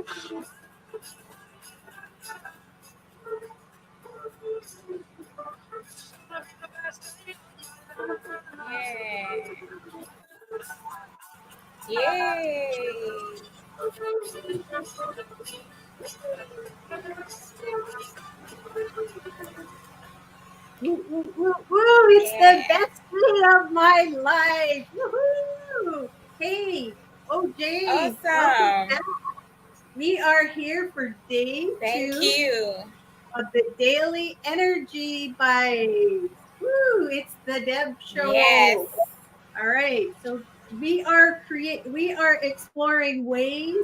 Yay! Woo, woo, woo, woo. It's the Yeah. best day of my life. Woohoo! Hey, OJ, welcome Awesome. back. We are here for day Thank 2 you. of the Daily Energy Bites. Woo! It's the Deb Yes. Show. All right. So we are exploring ways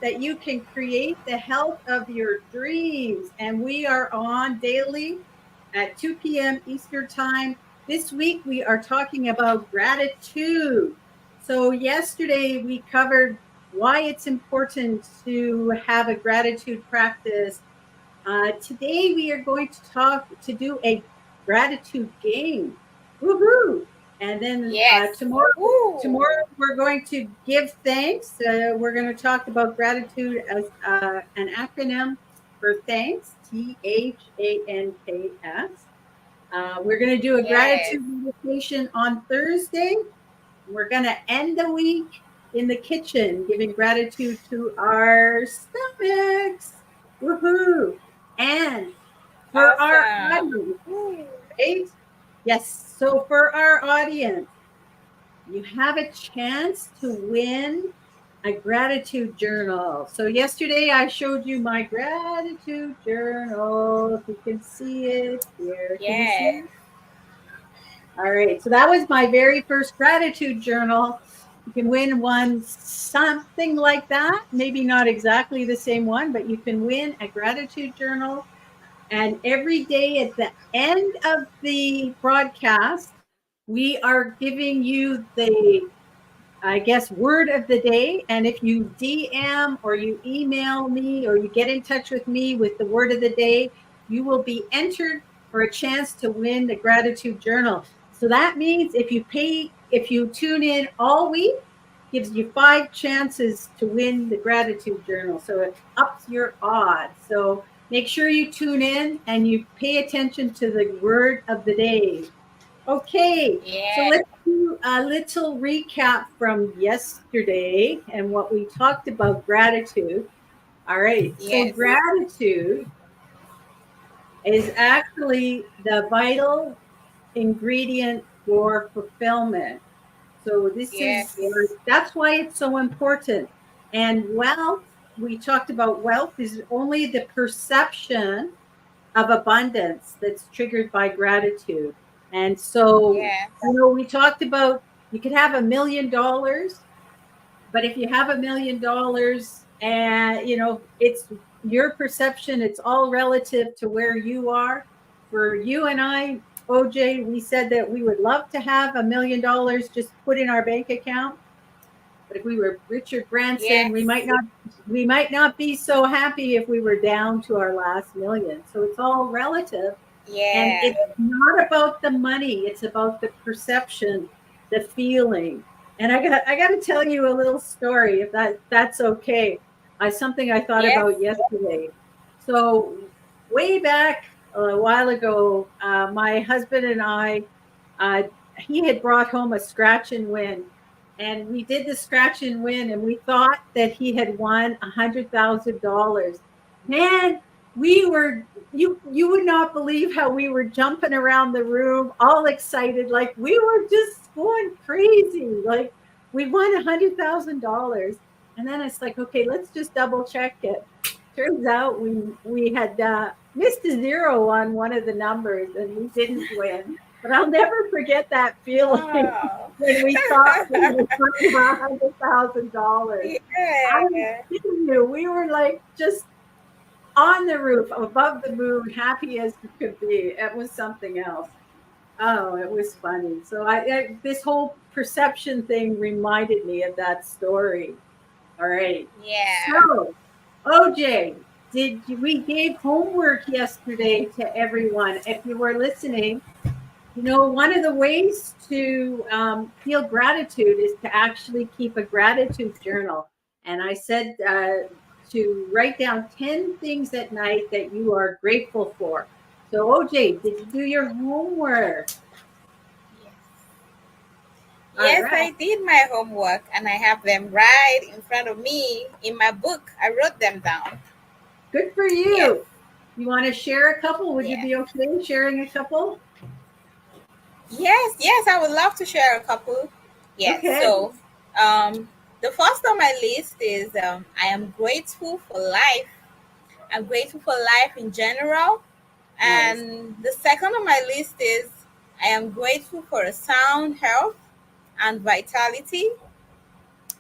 that you can create the health of your dreams. And we are on daily at 2 p.m. Eastern Time. This week we are talking about gratitude. So yesterday we covered why it's important to have a gratitude practice. Today we are going to do a gratitude game. Woohoo! And then Yes. tomorrow, Woo. tomorrow we're going to give thanks. We're going to talk about gratitude as an acronym for thanks, THANKS. We're going to do a Yes. gratitude meditation on Thursday. We're going to end the week in the kitchen, giving gratitude to our stomachs. Woohoo! And for our Awesome. audience, Woo. right? Yes. So for our audience, you have a chance to win a gratitude journal. So yesterday I showed you my gratitude journal. If you can see it here. Can you see Yes. it? All right. So that was my very first gratitude journal. You can win one something like that. Maybe not exactly the same one, but you can win a gratitude journal. And every day at the end of the broadcast, we are giving you the, I guess, word of the day. And if you DM or you email me or you get in touch with me with the word of the day, you will be entered for a chance to win the gratitude journal. So that means if you tune in all week, gives you 5 chances to win the gratitude journal. So it ups your odds. So make sure you tune in and you pay attention to the word of the day. Okay, so Yes. let's do a little recap from yesterday and what we talked about gratitude. All right, so Yes. gratitude is actually the vital ingredient for fulfillment. So this is Yes. that's why it's so important. And wealth, we talked about wealth is only the perception of abundance that's triggered by gratitude. And so, Yes. we talked about you could have $1 million, but if you have $1 million and it's your perception, it's all relative to where you are. For you and I, OJ, we said that we would love to have $1 million just put in our bank account. But if we were Richard Branson, we Yes. might not be so happy if we were down to our last million. So it's all relative. And Yeah. it's not about the money, it's about the perception, the feeling. And I got to tell you a little story if that's okay. Something I thought Yes. about yesterday. So way back a while ago, my husband and I, uh, he had brought home a scratch and win, and we did the scratch and win, and we thought that he had won $100,000. Man, we were you would not believe how we were jumping around the room, all excited, like we were just going crazy, like we won $100,000. And then it's like, okay, let's just double check it. Turns out we had missed a zero on one of the numbers, and we didn't win. But I'll never forget that feeling Oh. when we thought we were winning $100,000. I'm Yeah. kidding you. We were like just on the roof, above the moon, happy as you could be. It was something else. Oh, it was funny. So this whole perception thing reminded me of that story. All right. Yeah. So, OJ, we gave homework yesterday to everyone? If you were listening, one of the ways to feel gratitude is to actually keep a gratitude journal. And I said to write down 10 things at night that you are grateful for. So, OJ, did you do your homework? Yes. All Yes, right. I did my homework and I have them right in front of me in my book. I wrote them down. Good for Yes. you. You want to share a couple? Would you Yes. be okay sharing a couple? Yes, I would love to share a couple. Yes. Okay. So, um, the first on my list is I am grateful for life. I'm grateful for life in general. Nice. And the second on my list is I am grateful for a sound health and vitality.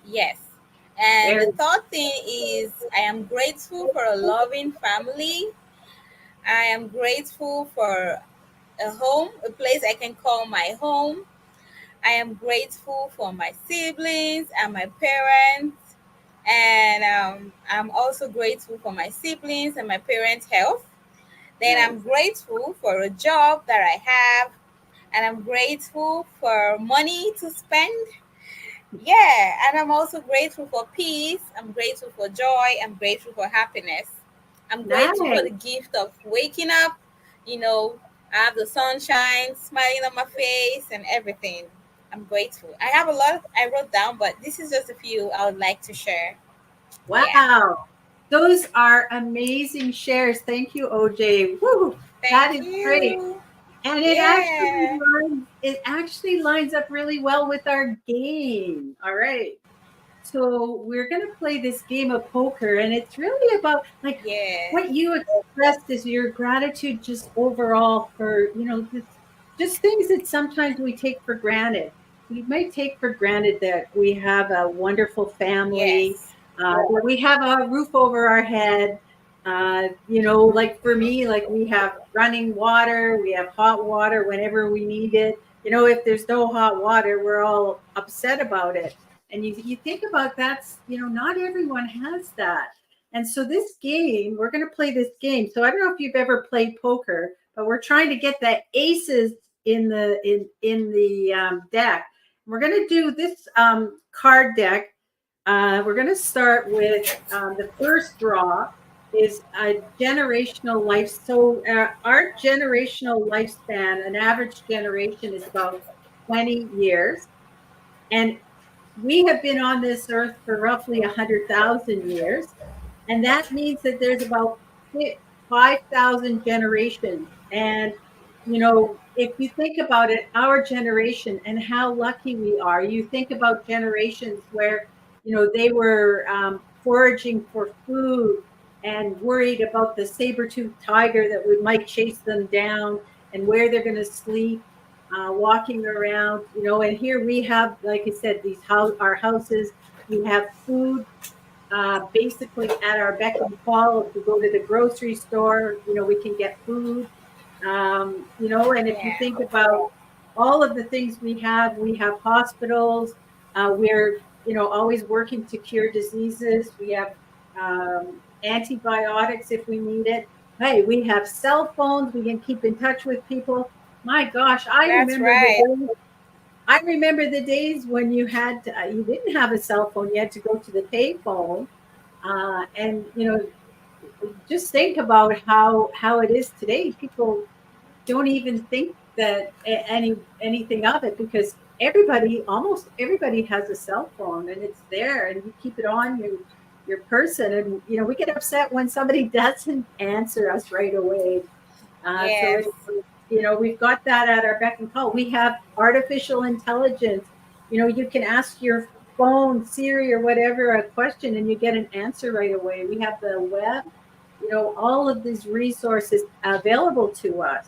Yes. And the Very third thing is I am grateful for a loving family. I am grateful for a home, a place I can call my home. I am grateful for my siblings and my parents. And I'm also grateful for my siblings and my parents' health. Then nice. I'm grateful for a job that I have. And I'm grateful for money to spend. Yeah, and I'm also grateful for peace. I'm grateful for joy. I'm grateful for happiness. I'm grateful for Nice. the gift of waking up. You know, I have the sunshine smiling on my face and everything. I'm grateful. I have a lot I wrote down, but this is just a few I would like to share. Yeah. Wow. Those are amazing shares. Thank you, OJ. Woo, that Thank is great. you. And Yeah. it actually lines up really well with our game. All right. So we're going to play this game of poker, and it's really about like Yeah. what you expressed is your gratitude just overall for, just things that sometimes we take for granted. We might take for granted that we have a wonderful family, Yes. that we have a roof over our head. Like for me, like we have running water, we have hot water whenever we need it. If there's no hot water, we're all upset about it. And you think about that's, not everyone has that. And so this game, we're going to play this game. So I don't know if you've ever played poker, but we're trying to get the aces in the deck. We're going to do this card deck. We're going to start with the first draw is a generational life. So our generational lifespan, an average generation is about 20 years. And we have been on this earth for roughly 100,000 years. And that means that there's about 5,000 generations. And, if you think about it, our generation and how lucky we are, you think about generations where, they were foraging for food and worried about the saber-toothed tiger that might chase them down and where they're going to sleep, walking around, and here we have, like I said, our houses, we have food basically at our beck and call. If we go to the grocery store, we can get food. And if you Yeah. think about all of the things we have hospitals. We're, always working to cure diseases. We have antibiotics if we need it. Hey, we have cell phones. We can keep in touch with people. My gosh, That's right. I remember the days when you didn't have a cell phone. You had to go to the payphone, and just think about how it is today. People don't even think that anything of it because almost everybody has a cell phone and it's there and you keep it on your person, and we get upset when somebody doesn't answer us right away. So Yes. we've got that at our beck and call. We have artificial intelligence. You can ask your phone, Siri, or whatever a question, and you get an answer right away. We have the web. All of these resources available to us,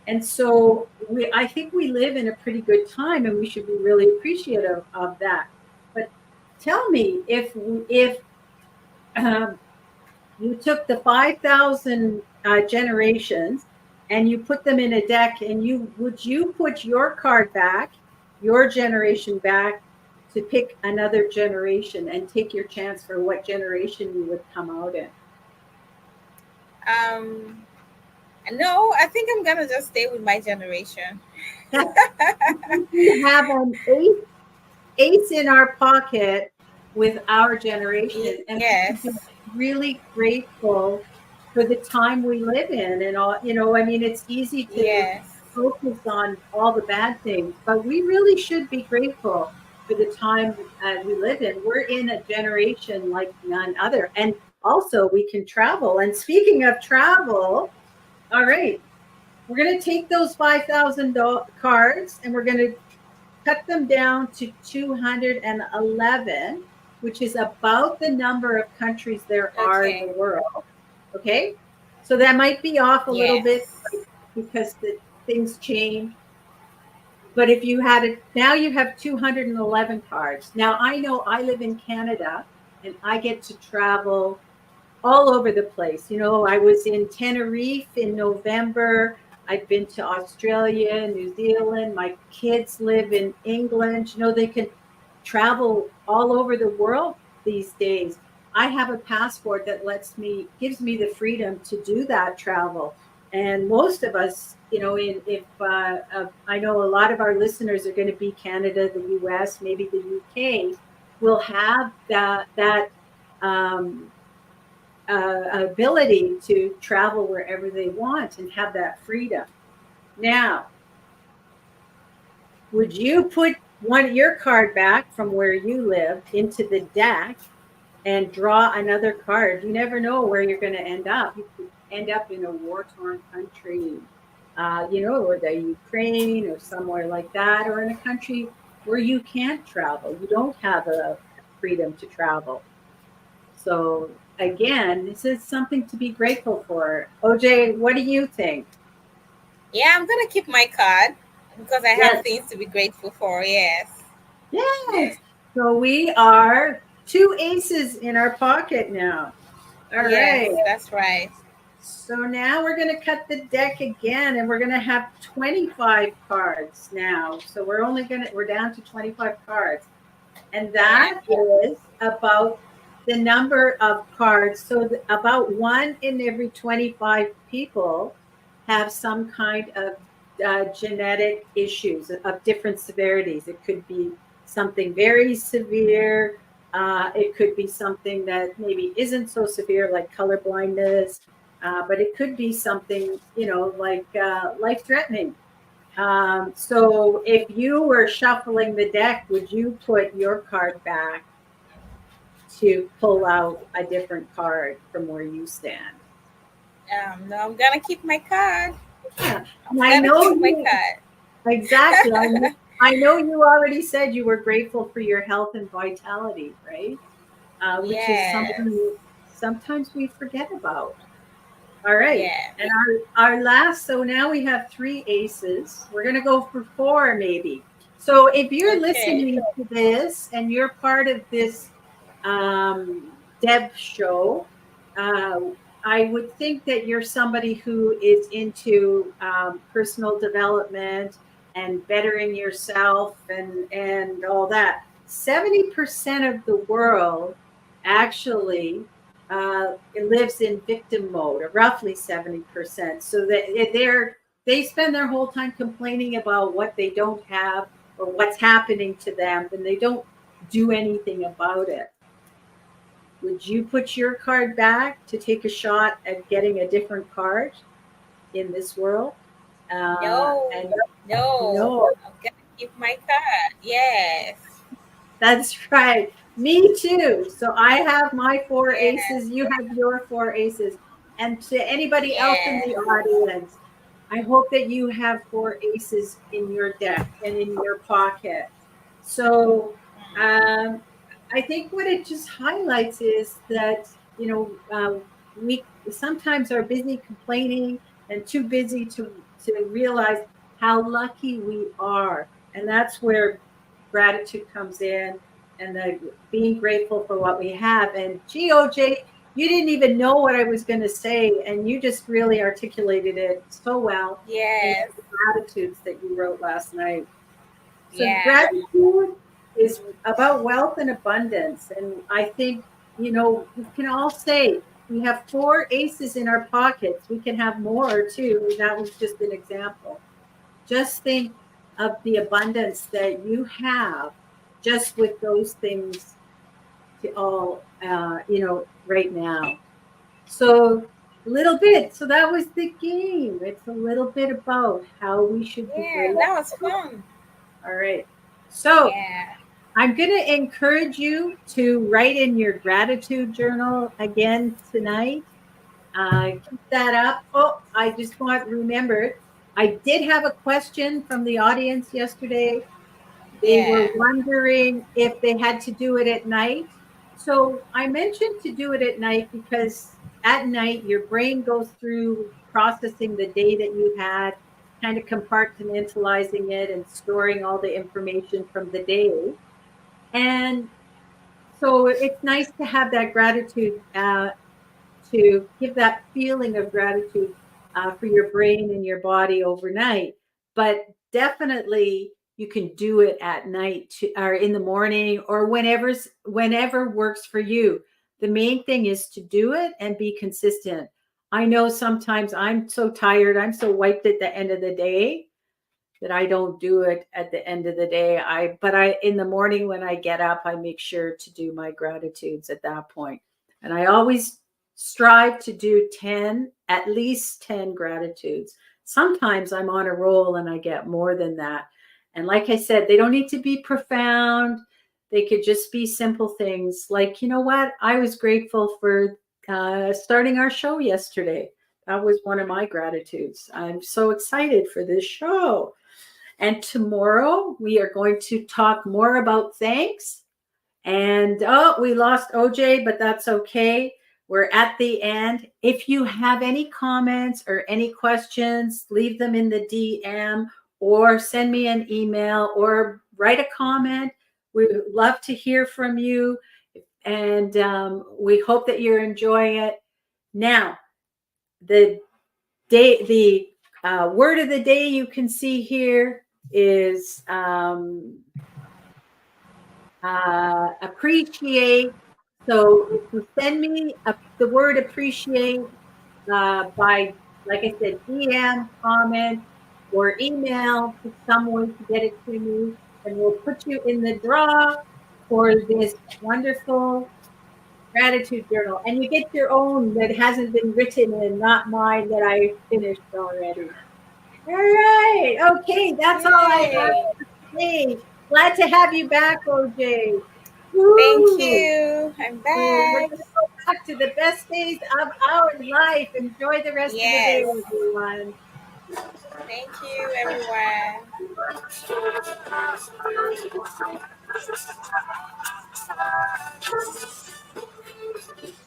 and so I think we live in a pretty good time, and we should be really appreciative of that. But tell me if um, you took the 5,000 generations and you put them in a deck, and you put your card back, your generation back, to pick another generation and take your chance for what generation you would come out in? Um, no, I think I'm gonna just stay with my generation. We have an ace in our pocket with our generation, and Yes. really grateful for the time we live in and all, I mean, it's easy to Yes. focus on all the bad things, but we really should be grateful for the time we live in. We're in a generation like none other. And also we can travel. And speaking of travel, all right, we're going to take those 5,000 cards and we're going to cut them down to 211, which is about the number of countries there are in the Okay. world. Okay. So that might be off a little bit Yes. because the things change. But if you had it, now you have 211 cards. Now I know I live in Canada and I get to travel all over the place. I was in Tenerife in November. I've been to Australia, New Zealand. My kids live in England. They can travel all over the world these days. I have a passport that gives me the freedom to do that travel. And most of us, if I know a lot of our listeners are going to be Canada, the U.S., maybe the U.K., will have that um, ability to travel wherever they want and have that freedom. Now, would you put your card back from where you live into the deck and draw another card? You never know where you're going to end up. You could end up in a war-torn country, or the Ukraine or somewhere like that, or in a country where you can't travel. You don't have a freedom to travel. So again, this is something to be grateful for. OJ, what do you think? Yeah, I'm gonna keep my card because I have Yes. things to be grateful for. Yes. Yes. So we are two aces in our pocket now. All right. Yes, that's right. So now we're going to cut the deck again and we're going to have 25 cards now. So we're down to 25 cards. And Yeah. that is about the number of cards. So about one in every 25 people have some kind of genetic issues of different severities. It could be something very severe. It could be something that maybe isn't so severe, like color blindness. But it could be something, like life threatening. So if you were shuffling the deck, would you put your card back to pull out a different card from where you stand? No, I'm gonna keep my card. Yeah. I'm And I gonna know keep my you card. exactly. I know you already said you were grateful for your health and vitality, right? Which is Yes. something sometimes we forget about. All right. Yeah. And our last, so now we have three aces. We're going to go for four maybe. So if you're Okay. listening to this and you're part of this Deb show, uh, I would think that you're somebody who is into personal development and bettering yourself and all that. 70% of the world actually it lives in victim mode, or roughly 70%. So that they spend their whole time complaining about what they don't have or what's happening to them, and they don't do anything about it. Would you put your card back to take a shot at getting a different card in this world? No. And No. no, I'm gonna keep my card. Yes. that's right. Me too. So I have my four Yeah. aces. You have your four aces. And to anybody else in the Yeah. audience, I hope that you have four aces in your deck and in your pocket. So um, I think what it just highlights is that, we sometimes are busy complaining and too busy to realize how lucky we are. And that's where gratitude comes in and the being grateful for what we have. And GOJ, you didn't even know what I was going to say, and you just really articulated it so well in Yes. the gratitudes that you wrote last night. So Yeah. gratitude is about wealth and abundance. And I think, we can all say we have four aces in our pockets. We can have more too. That was just an example. Just think of the abundance that you have just with those things to all, right now. So a little bit. So that was the game. It's a little bit about how we should be Yeah, grateful. that was fun. All right. So Yeah. I'm going to encourage you to write in your gratitude journal again tonight. Keep that up. Oh, I just want remembered. I did have a question from the audience yesterday. They were Yeah. wondering if they had to do it at night. So I mentioned to do it at night because at night your brain goes through processing the day that you had, kind of compartmentalizing it and storing all the information from the day. And so it's nice to have that gratitude, to give that feeling of gratitude for your brain and your body overnight. But definitely you can do it at night or in the morning or whenever works for you. The main thing is to do it and be consistent. I know sometimes I'm so tired, I'm so wiped at the end of the day that I don't do it at the end of the day. But in the morning when I get up, I make sure to do my gratitudes at that point. And I always strive to do 10, at least 10 gratitudes. Sometimes I'm on a roll and I get more than that. And like I said, they don't need to be profound. They could just be simple things like, you know what? I was grateful for starting our show yesterday. That was one of my gratitudes. I'm so excited for this show. And tomorrow we are going to talk more about thanks. And oh, we lost OJ, but that's okay. We're at the end. If you have any comments or any questions, leave them in the DM or send me an email or write a comment. We would love to hear from you. And we hope that you're enjoying it. Now, the word of the day you can see here is appreciate. So if you send me the word appreciate by, like I said, DM, comment, or email to someone to get it to me, and we'll put you in the draw for this wonderful gratitude journal. And you get your own that hasn't been written and not mine that I finished already. All right. Okay. That's all I have Yay. for today. Glad to have you back, OJ. Thank Woo! you. I'm We're going back. to go back to the best days of our life. Enjoy the rest of the day, Yes. everyone. Thank you, everyone.